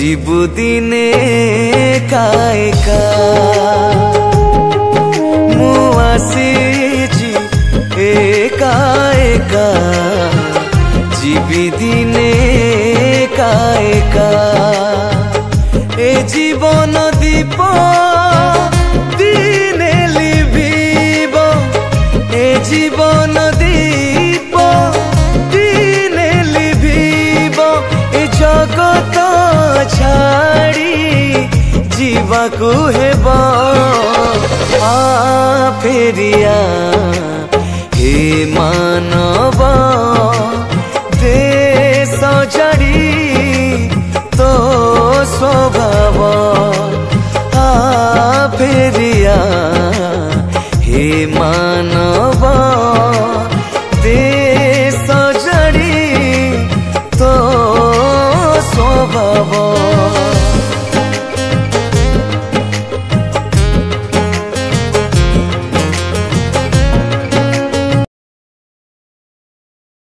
जीवु दिने काएका मु आसीची एका एका जीवी दिने काएका ए जीवन दीप दिने लिभिब ए जीवन दीप दिने लिभिब ए जगत छाड़ी जीवाकू हेबा आ फेरिया हे मानव देश छाड़ी तो स्वभाव आ फेरिया हे मानव देश छाड़ी तो स्वभाव